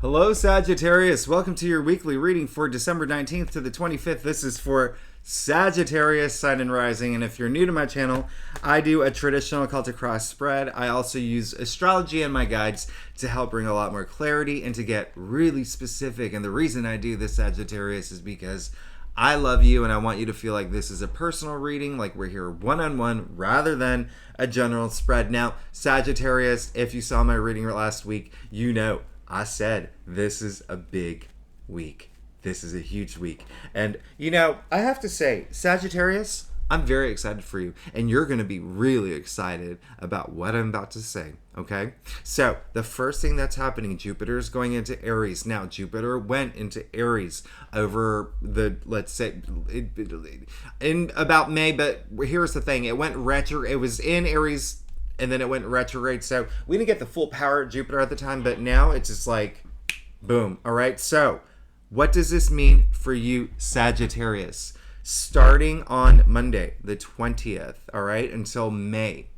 Hello, Sagittarius. Welcome to your weekly reading for December 19th to the 25th. This is for Sagittarius, Sun and Rising. And if you're new to my channel, I do a traditional Celtic cross spread. I also use astrology and my guides to help bring a lot more clarity and to get really specific. And the reason I do this, Sagittarius, is because I love you and I want you to feel like this is a personal reading, like we're here one-on-one rather than a general spread. Now, Sagittarius, if you saw my reading last week, you know I said this is a big week. This is a huge week. And, you know, I have to say, Sagittarius, I'm very excited for you. And you're going to be really excited about what I'm about to say, okay? So, the first thing that's happening, Jupiter is going into Aries. Now, Jupiter went into Aries over the, let's say, in about May. But here's the thing. It went retro. It was in Aries and then it went retrograde. So we didn't get the full power of Jupiter at the time, but now it's just like, boom. All right. So what does this mean for you, Sagittarius? Starting on Monday, the 20th, all right, until May,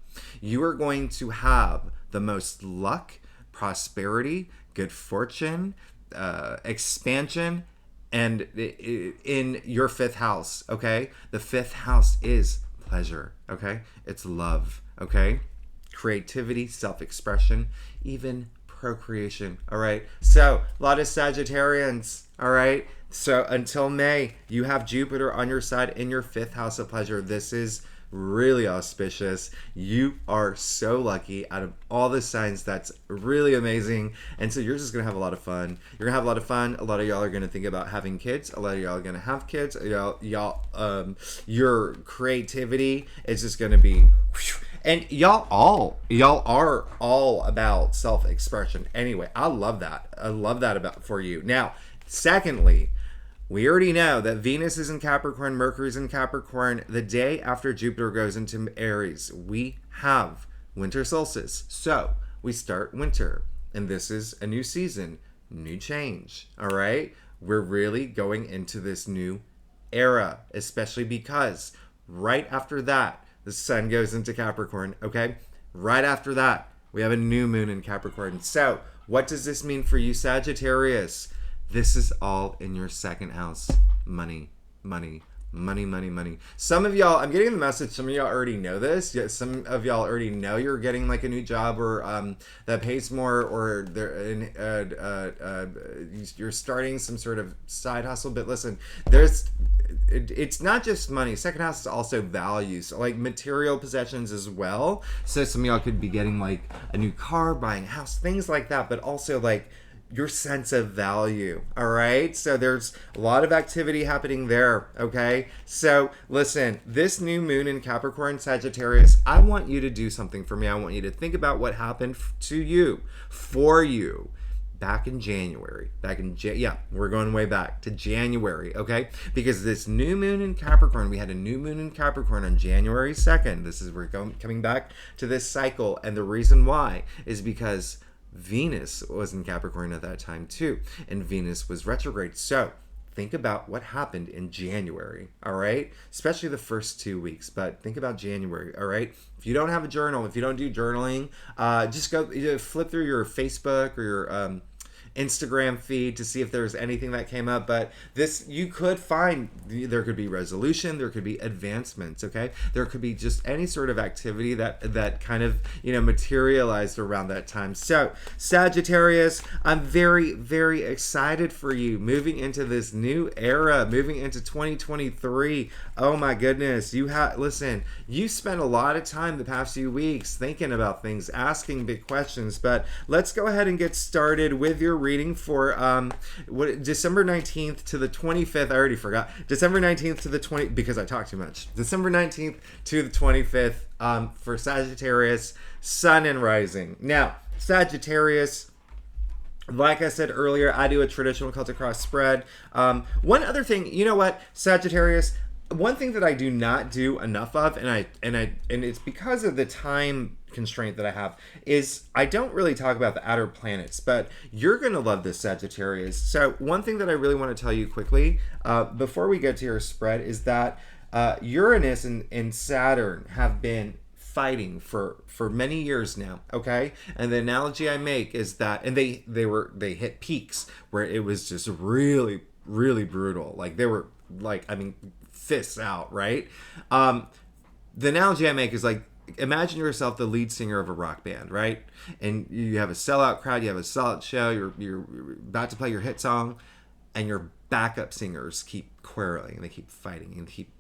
you are going to have the most luck, prosperity, good fortune, expansion, and in your fifth house, okay? The fifth house is pleasure, okay? It's love, okay? Creativity, self-expression, even procreation, all right? So, a lot of Sagittarians, all right? So, until May, you have Jupiter on your side in your fifth house of pleasure. This is really auspicious. You are so lucky. Out of all the signs, that's really amazing. And so you're just gonna have a lot of fun. You're gonna have a lot of fun. A lot of y'all are gonna think about having kids. A lot of y'all are gonna have kids. Your creativity is just gonna be whew. And y'all are all about self-expression. Anyway, I love that. I love that about for you. Now, secondly, we already know that Venus is in Capricorn, Mercury's in Capricorn. The day after Jupiter goes into Aries, we have winter solstice. So we start winter, and this is a new season, new change, all right? We're really going into this new era, especially because right after that, the sun goes into Capricorn, okay? Right after that, we have a new moon in Capricorn. So what does this mean for you, Sagittarius? This is all in your second house. Money, money, money, money, money. Some of y'all, I'm getting the message, some of y'all already know this. Yeah, some of y'all already know you're getting like a new job or that pays more, or you're starting some sort of side hustle. But listen, it's not just money. Second house is also values, like material possessions as well. So some of y'all could be getting like a new car, buying a house, things like that, but also like your sense of value, all right? So there's a lot of activity happening there, okay? So listen, this new moon in Capricorn, Sagittarius, I want you to do something for me. I want you to think about what happened to you, for you, back in January. We're going way back to January, okay? Because this new moon in Capricorn, we had a new moon in Capricorn on January 2nd. We're coming back to this cycle, and the reason why is because Venus was in Capricorn at that time too, and Venus was retrograde. So think about what happened in January, all right? Especially the first 2 weeks, but think about January, all right? If you don't have a journal, if you don't do journaling, just go flip through your Facebook or your Instagram feed to see if there's anything that came up. But this, you could find, there could be resolution, there could be advancements, okay? There could be just any sort of activity that kind of, materialized around that time. So Sagittarius, I'm very, very excited for you moving into this new era, moving into 2023. Oh my goodness. Listen, you spent a lot of time the past few weeks thinking about things, asking big questions, but let's go ahead and get started with your reading for December 19th to the 25th. I already forgot. December 19th to the 20th, because I talk too much. December 19th to the 25th for Sagittarius, Sun and Rising. Now, Sagittarius, like I said earlier, I do a traditional Celtic cross spread. One other thing, you know what, Sagittarius, one thing that I do not do enough of, and it's because of the time constraint that I have, is I don't really talk about the outer planets, but you're going to love this, Sagittarius. So one thing that I really want to tell you quickly before we get to your spread is that Uranus and Saturn have been fighting for many years now, okay? And the analogy I make is that, and they hit peaks where it was just really, really brutal. Like they were like, I mean, fists out, right? The analogy I make is like, imagine yourself the lead singer of a rock band, right? And you have a sellout crowd, you have a solid show, you're about to play your hit song, and your backup singers keep quarreling and they keep fighting and keep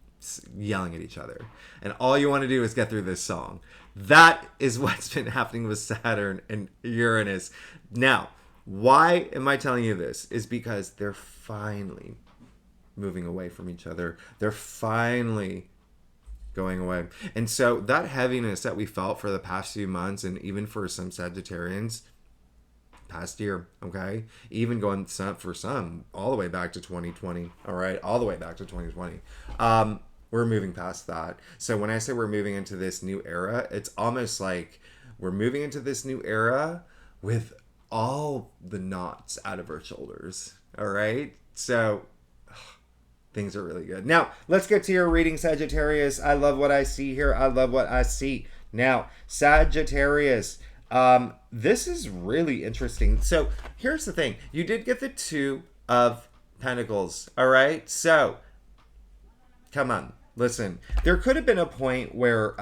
yelling at each other. And all you want to do is get through this song. That is what's been happening with Saturn and Uranus. Now, why am I telling you this? Is because they're finally moving away from each other. They're finally going away. And so that heaviness that we felt for the past few months, and even for some Sagittarians, past year, okay? Even going for some all the way back to 2020, all right? All the way back to 2020. We're moving past that. So when I say we're moving into this new era, it's almost like we're moving into this new era with all the knots out of our shoulders, all right? So things are really good. Now, let's get to your reading, Sagittarius. I love what I see here. I love what I see. Now, Sagittarius, this is really interesting. So, here's the thing. You did get the Two of Pentacles, all right? So, come on. Listen. There could have been a point where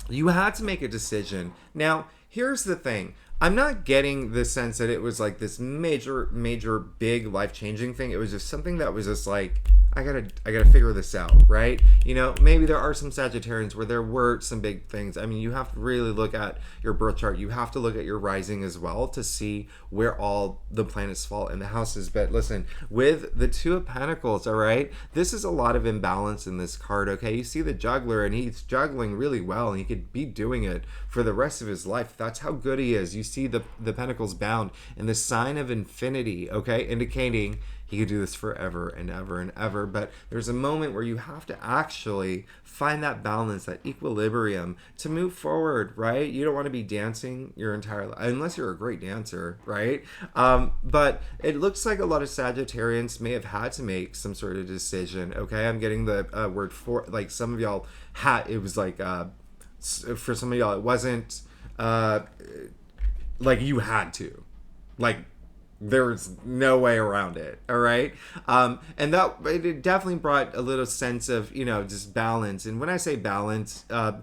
you had to make a decision. Now, here's the thing. I'm not getting the sense that it was like this major, big, life-changing thing. It was just something that was just like, I gotta figure this out, right? You know, maybe there are some Sagittarians where there were some big things. I mean, you have to really look at your birth chart. You have to look at your rising as well to see where all the planets fall in the houses. But listen, with the Two of Pentacles, all right, this is a lot of imbalance in this card, okay? You see the juggler, and he's juggling really well, and he could be doing it for the rest of his life. That's how good he is. You see the Pentacles bound and the sign of infinity, okay, indicating he could do this forever and ever and ever. But there's a moment where you have to actually find that balance, that equilibrium to move forward, right? You don't want to be dancing your entire life, unless you're a great dancer, right? But it looks like a lot of Sagittarians may have had to make some sort of decision, okay? I'm getting the word for, like some of y'all had, it was like, for some of y'all, it wasn't like you had to. Like, there's no way around it, all right? And that, it definitely brought a little sense of, you know, just balance. And when I say balance, more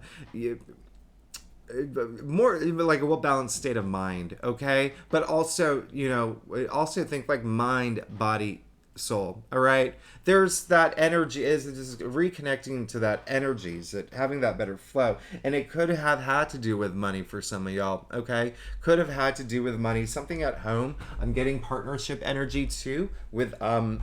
like a well-balanced state of mind, okay? But also, you know, also think like mind, body, soul, all right? There's that energy, is just reconnecting to that energy, so having that better flow. And it could have had to do with money for some of y'all, okay? Could have had to do with money, something at home. I'm getting partnership energy too with someone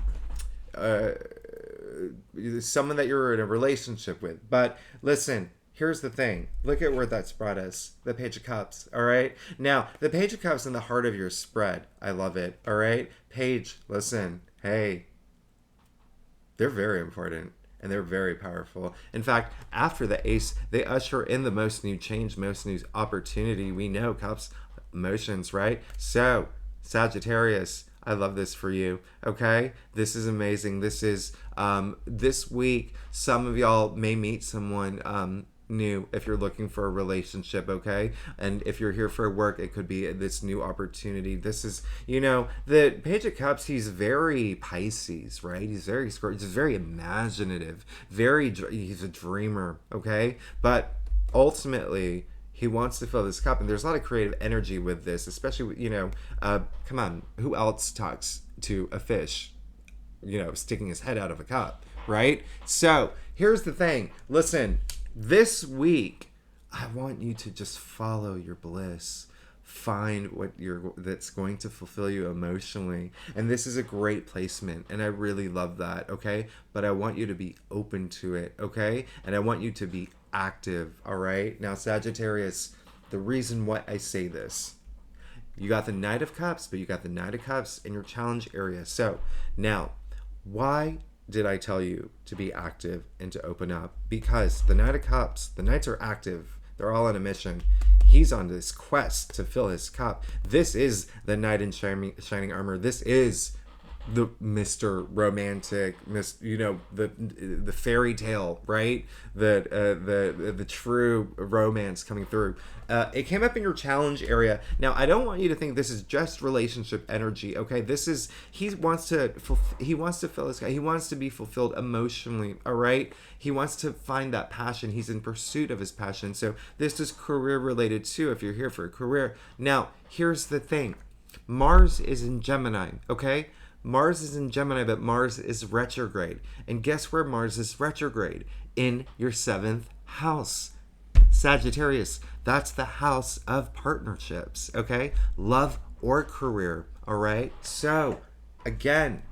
that you're in a relationship with. But listen, here's the thing. Look at where that's brought us. The Page of Cups, all right? Now, the Page of Cups in the heart of your spread. I love it, all right? Page, listen. Hey, they're very important and they're very powerful. In fact, after the Ace, they usher in the most new change, most new opportunity. We know Cups, emotions, right? So, Sagittarius, I love this for you, okay? This is amazing. This is, this week, some of y'all may meet someone new if you're looking for a relationship, okay? And if you're here for work, it could be this new opportunity. This is, you know, the Page of Cups, he's very Pisces, right? He's very imaginative, he's a dreamer, okay? But ultimately, he wants to fill this cup, and there's a lot of creative energy with this, especially, you know, come on, who else talks to a fish, you know, sticking his head out of a cup, right? So here's the thing. Listen, this week, I want you to just follow your bliss. Find that's going to fulfill you emotionally. And this is a great placement, and I really love that, okay? But I want you to be open to it, okay? And I want you to be active, all right? Now, Sagittarius, the reason why I say this, you got the Knight of Cups, but you got the Knight of Cups in your challenge area. So, now, why did I tell you to be active and to open up? Because the Knight of Cups, the Knights are active. They're all on a mission. He's on this quest to fill his cup. This is the Knight in shining armor. This is the Mr. Romantic, the fairy tale, right? The true romance coming through. It came up in your challenge area. Now, I don't want you to think this is just relationship energy. Okay, this is he wants to fill this guy. He wants to be fulfilled emotionally. All right, he wants to find that passion. He's in pursuit of his passion. So this is career related too. If you're here for a career, now here's the thing: Mars is in Gemini. Okay. Mars is in Gemini, but Mars is retrograde. And guess where Mars is retrograde? In your 7th house. Sagittarius. That's the house of partnerships, okay? Love or career, all right? So, again,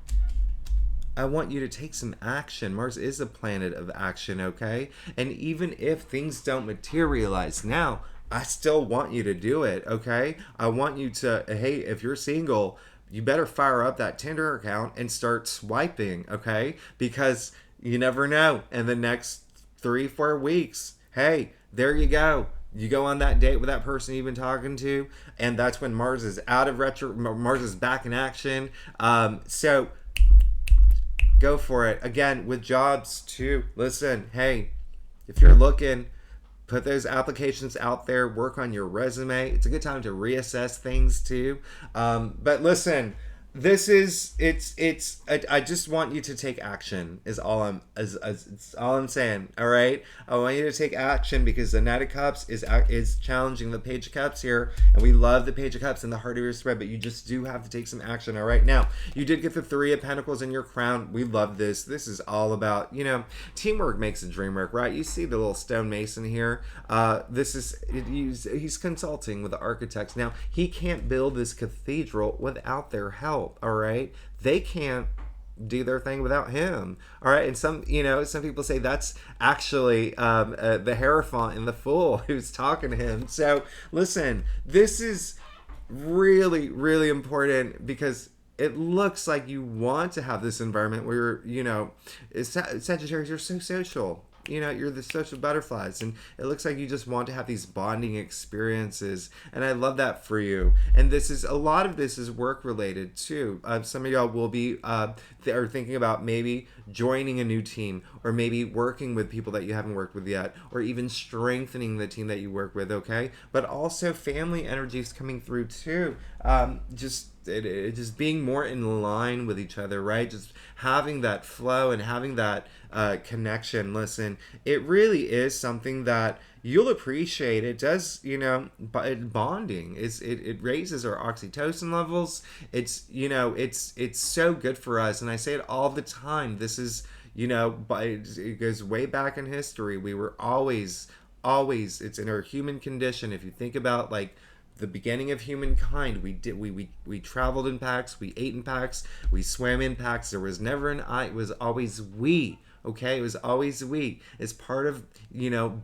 I want you to take some action. Mars is a planet of action, okay? And even if things don't materialize now, I still want you to do it, okay? I want you to, hey, if you're single, you better fire up that Tinder account and start swiping, okay? Because you never know. In the next 3-4 weeks, hey, there you go. You go on that date with that person you've been talking to, and that's when Mars is out of Mars is back in action. So go for it. Again, with jobs too. Listen, hey, if you're looking, put those applications out there, work on your resume. It's a good time to reassess things too. But listen, this is I just want you to take action is all I'm saying. All right, I want you to take action because the Knight of Cups is challenging the Page of Cups here, and we love the Page of Cups in the heart of your spread, but you just do have to take some action. All right, now you did get the 3 of Pentacles in your crown. We love this. This is all about, teamwork makes the dream work, right? You see the little stonemason here. He's consulting with the architects. Now he can't build this cathedral without their help. All right, they can't do their thing without him. All right, and some people say that's actually the Hierophant in the Fool who's talking to him. So listen, this is really, really important because it looks like you want to have this environment where Sagittarius, you're so social. You're the social butterflies, and it looks like you just want to have these bonding experiences, and I love that for you. And a lot of this is work related too. Some of y'all will be are thinking about maybe joining a new team, or maybe working with people that you haven't worked with yet, or even strengthening the team that you work with. Okay, but also family energy is coming through too. Just being more in line with each other, right? Just having that flow and having that connection. Listen, it really is something that you'll appreciate. It does, bonding it raises our oxytocin levels. It's so good for us, and I say it all the time. This is, it goes way back in history. We were always, it's in our human condition. If you think about like the beginning of humankind, we traveled in packs, we ate in packs, we swam in packs. There was never an I, it was always we. Okay, it was always we. It's part of,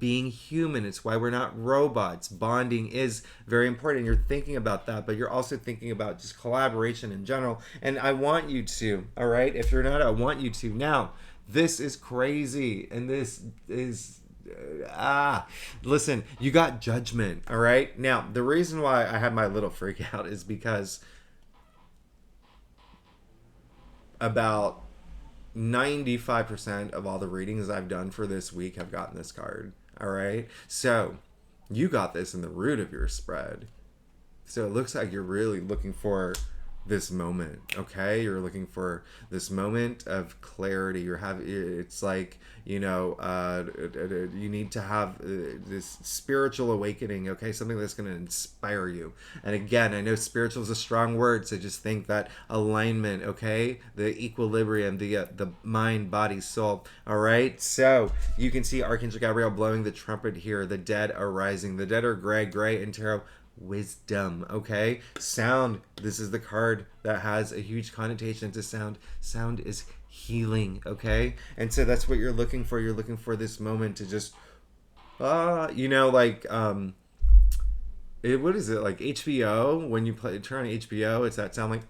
being human. It's why we're not robots. Bonding is very important. You're thinking about that, but you're also thinking about just collaboration in general. And I want you to, all right? If you're not, I want you to. Now, this is crazy, and this is listen, you got Judgment. All right, now the reason why I had my little freak out is because about 95% of all the readings I've done for this week have gotten this card. All right, so you got this in the root of your spread, so it looks like you're really looking for this moment. Okay, you're looking for this moment of clarity. It's like, you need to have this spiritual awakening. Okay, something that's going to inspire you. And again, I know spiritual is a strong word, so just think that alignment. Okay, the equilibrium, the mind, body, soul. All right, so you can see Archangel Gabriel blowing the trumpet here. The dead are rising. The dead are gray in tarot. Wisdom. Okay, sound. This is the card that has a huge connotation to sound. Sound is healing. Okay, and so that's what you're looking for. You're looking for this moment to just what is it, like HBO when you turn on HBO? It's that sound like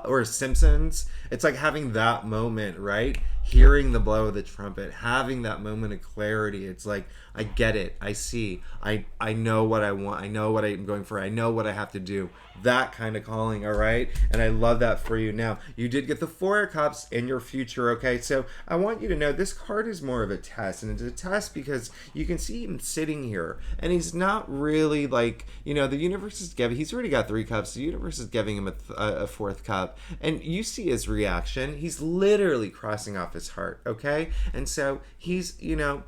or Simpsons. It's like having that moment, right? hearing the blow of the trumpet, having that moment of clarity. It's like, I get it. I see. I know what I want. I know what I'm going for. I know what I have to do. That kind of calling, all right? And I love that for you. Now, you did get the Four of Cups in your future, okay? So I want you to know this card is more of a test. And it's a test because you can see him sitting here. And he's not really like, you know, the universe is giving, he's already got 3 cups. The universe is giving him a 4th cup. And you see his reaction. He's literally crossing off his heart, okay? And so he's, you know,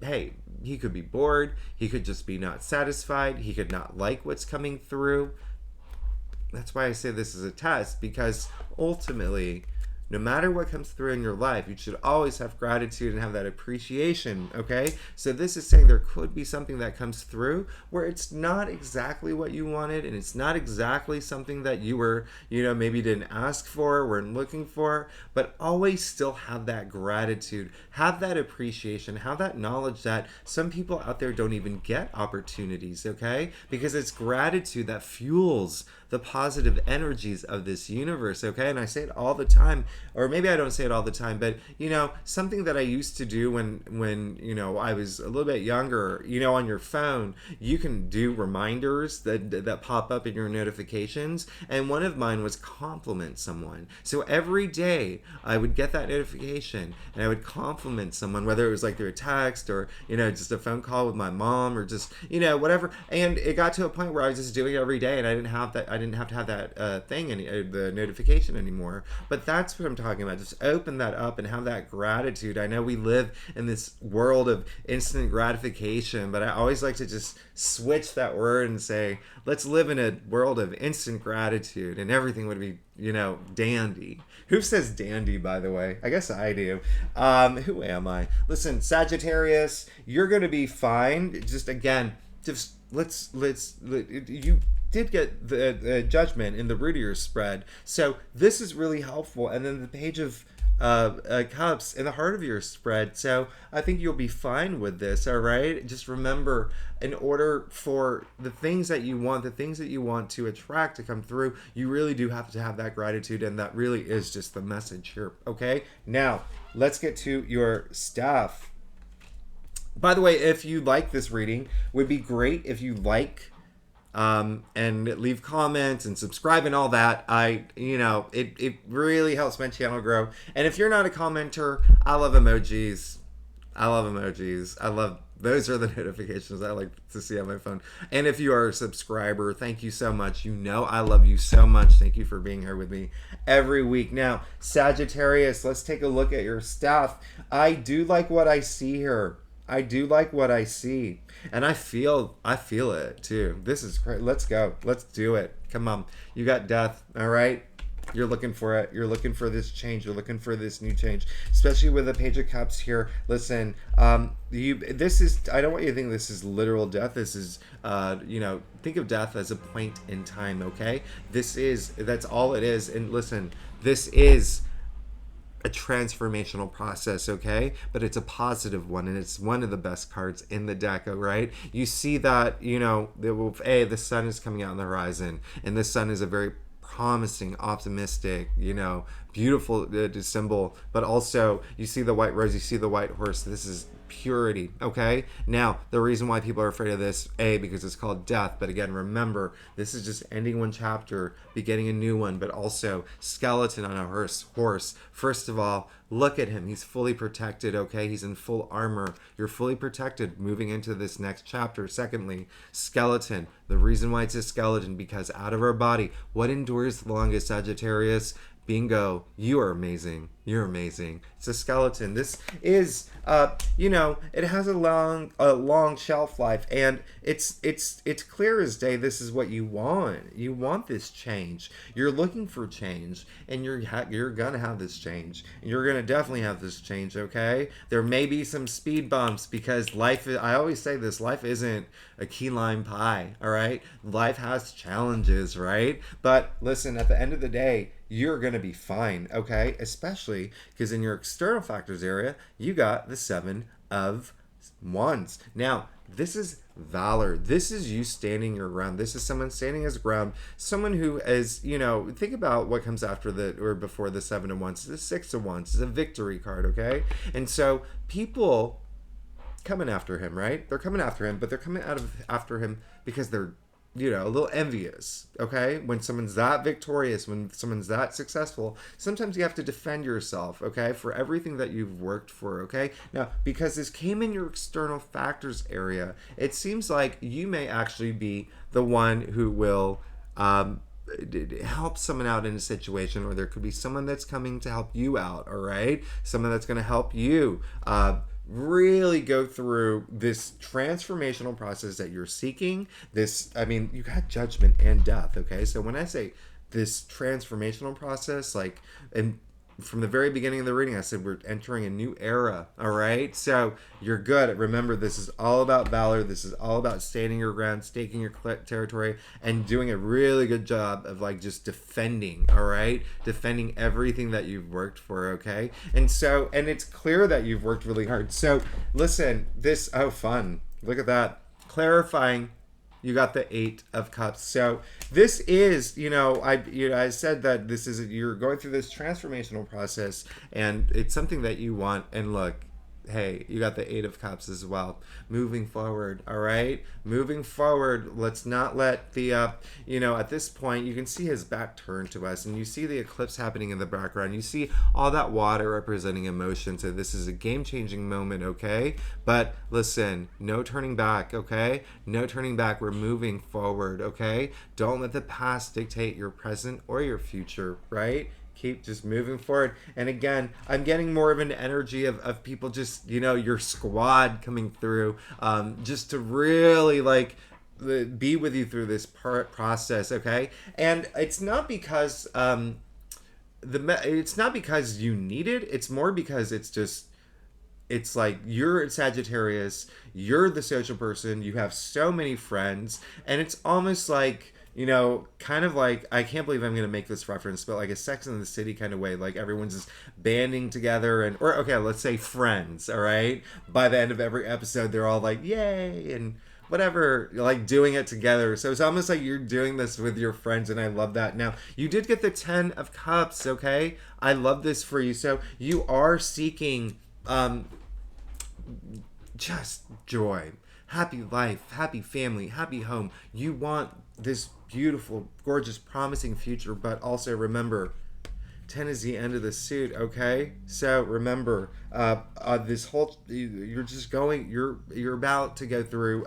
hey, he could be bored. He could just be not satisfied. He could not like what's coming through. That's why I say this is a test, because ultimately, no matter what comes through in your life, you should always have gratitude and have that appreciation, okay? So this is saying there could be something that comes through where it's not exactly what you wanted, and it's not exactly something that you were, you know, maybe didn't ask for, weren't looking for, but always still have that gratitude, have that appreciation, have that knowledge that some people out there don't even get opportunities, okay? Because it's gratitude that fuels the positive energies of this universe, okay? And I say it all the time, or maybe I don't say it all the time, but, you know, something that I used to do when you know, I was a little bit younger, you know, on your phone, you can do reminders that pop up in your notifications, and one of mine was compliment someone. So every day I would get that notification, and I would compliment someone, whether it was like through a text or, you know, just a phone call with my mom or just, you know, whatever. And it got to a point where I was just doing it every day, and I didn't have to have that the notification anymore. But that's what I'm talking about. Just open that up and have that gratitude. I know we live in this world of instant gratification, but I always like to just switch that word and say, let's live in a world of instant gratitude, and everything would be, you know, dandy. Who says dandy, by the way? I guess I do. Who am I? Listen, Sagittarius, you're going to be fine. Just again, just you did get the judgment in the root of your spread, so this is really helpful. And then the page of cups in the heart of your spread, so I think you'll be fine with this. All right, just remember, in order for the things that you want to attract to come through, you really do have to have that gratitude, and that really is just the message here. Okay, now let's get to your stuff. By the way, if you like this reading, would be great if you like and leave comments and subscribe and all that. It really helps my channel grow. And if you're not a commenter, I love emojis. Those are the notifications I like to see on my phone. And if you are a subscriber, thank you so much. You know I love you so much. Thank you for being here with me every week. Now, Sagittarius, let's take a look at your stuff. I do like what I see here. I do like what I see. And I feel it too. This is great. Let's go. Let's do it. Come on. You got death. All right. You're looking for it. You're looking for this change. You're looking for this new change, especially with the Page of Cups here. Listen, this is, I don't want you to think this is literal death. This is, think of death as a point in time. Okay. That's all it is. And listen, this is a transformational process, okay? But it's a positive one, and it's one of the best cards in the deck, all right? You see that, the sun is coming out on the horizon, and the sun is a very promising, optimistic, beautiful symbol, but also you see the white rose, you see the white horse. This is purity, okay? Now, the reason why people are afraid of this, because it's called death, but again, remember, this is just ending one chapter, beginning a new one, but also skeleton on a horse. First of all, look at him. He's fully protected, okay? He's in full armor. You're fully protected moving into this next chapter. Secondly, skeleton. The reason why it's a skeleton, because out of our body, what endures the longest, Sagittarius? Bingo. You are amazing. You're amazing. It's a skeleton. This is, it has a long shelf life, and it's clear as day. This is what you want. You want this change. You're looking for change, and you're gonna have this change. You're gonna definitely have this change. Okay. There may be some speed bumps because life. I always say this. Life isn't a key lime pie. All right. Life has challenges, right? But listen. At the end of the day, you're going to be fine, okay? Especially because in your external factors area, you got the 7 of Wands. Now, this is valor. This is you standing your ground. This is someone standing his ground. Someone who is, think about what comes after or before the Seven of Wands. The Six of Wands is a victory card, okay? And so people coming after him, right? They're coming after him, but they're coming after him because they're a little envious, okay? When someone's that victorious, when someone's that successful, sometimes you have to defend yourself, okay? For everything that you've worked for, okay? Now, because this came in your external factors area, it seems like you may actually be the one who will help someone out in a situation, or there could be someone that's coming to help you out, all right? Someone that's going to help you really go through this transformational process that you're seeking. You got judgment and death, okay? So when I say this transformational process, and from the very beginning of the reading, I said we're entering a new era, all right? So you're good. Remember, this is all about valor. This is all about standing your ground, staking your territory, and doing a really good job of just defending, all right? Defending everything that you've worked for, okay? And it's clear that you've worked really hard. So listen, fun. Look at that. Clarifying. You got the Eight of Cups. So this is, I said that you're going through this transformational process, and it's something that you want. And look, hey, you got the Eight of Cups as well. Moving forward, all right? Moving forward, let's not let at this point, you can see his back turned to us, and you see the eclipse happening in the background. You see all that water representing emotion. So this is a game-changing moment, okay? But listen, no turning back, okay? No turning back. We're moving forward, okay? Don't let the past dictate your present or your future, right? Keep just moving forward. And again, I'm getting more of an energy of people just, your squad coming through, just to really be with you through this process, okay? And it's not because it's not because you need it. It's more because it's like you're Sagittarius, you're the social person, you have so many friends, and it's almost like, kind of like, I can't believe I'm going to make this reference, but like a Sex and the City kind of way, like everyone's just banding together let's say Friends, all right? By the end of every episode, they're all like, yay, and whatever, like doing it together. So it's almost like you're doing this with your friends, and I love that. Now, you did get the Ten of Cups, okay? I love this for you. So you are seeking just joy, happy life, happy family, happy home. You want this beautiful, gorgeous, promising future, but also remember, 10 is the end of the suit, okay? So remember, this whole, you're about to go through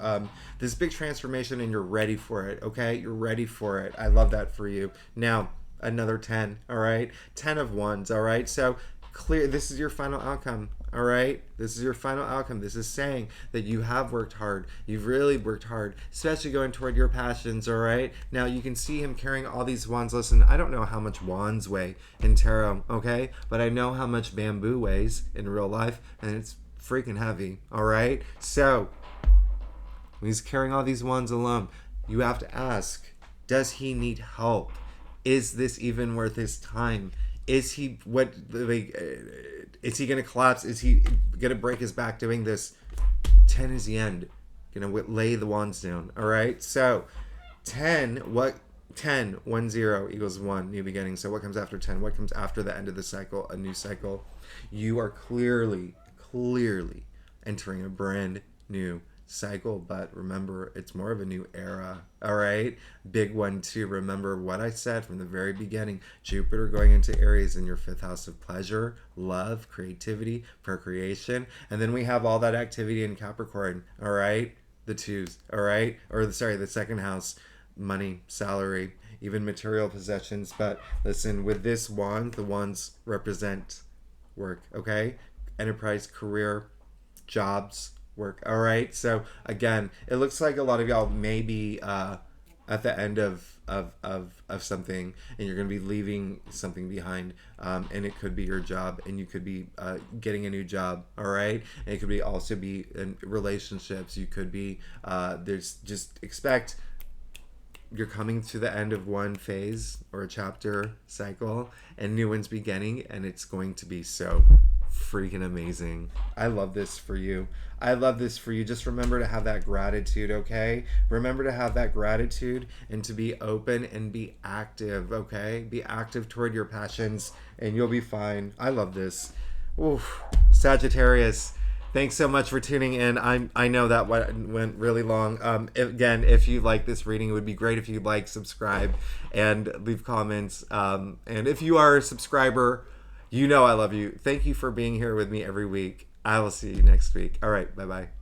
this big transformation, and you're ready for it, okay? You're ready for it. I love that for you. Now, another 10, all right? 10 of Wands, all right? So clear, this is your final outcome. All right, this is your final outcome. This is saying that you have worked hard. You've really worked hard, especially going toward your passions. All right, now you can see him carrying all these wands. Listen, I don't know how much wands weigh in tarot, okay, but I know how much bamboo weighs in real life, and it's freaking heavy. All right, so when he's carrying all these wands alone, you have to ask, does he need help? Is this even worth his time? Is he is he going to collapse? Is he going to break his back doing this? 10 is the end. Lay the wands down. All right. So 10, 1 0 equals 1, new beginning. So what comes after 10? What comes after the end of the cycle? A new cycle. You are clearly entering a brand new cycle, but remember, it's more of a new era. All right, big one too. Remember what I said from the very beginning. Jupiter going into Aries in your 5th house of pleasure, love, creativity, procreation, and then we have all that activity in Capricorn. All right, the twos. All right, the 2nd house, money, salary, even material possessions. But listen, with this wand, the wands represent work, okay? Enterprise, career, jobs, work. All right, so again, it looks like a lot of y'all may be at the end of something, and you're going to be leaving something behind, and it could be your job, and you could be getting a new job. All right, and it could be also be in relationships. You could be there's just expect you're coming to the end of one phase or a chapter cycle, and new one's beginning, and it's going to be so freaking amazing. I love this for you. I love this for you. Just remember to have that gratitude, okay? Remember to have that gratitude and to be open and be active, okay? Be active toward your passions and you'll be fine. I love this. Oof. Sagittarius, thanks so much for tuning in. I know that went really long. Again, if you like this reading, it would be great if you like, subscribe, and leave comments. And if you are a subscriber, you know I love you. Thank you for being here with me every week. I will see you next week. All right, bye-bye.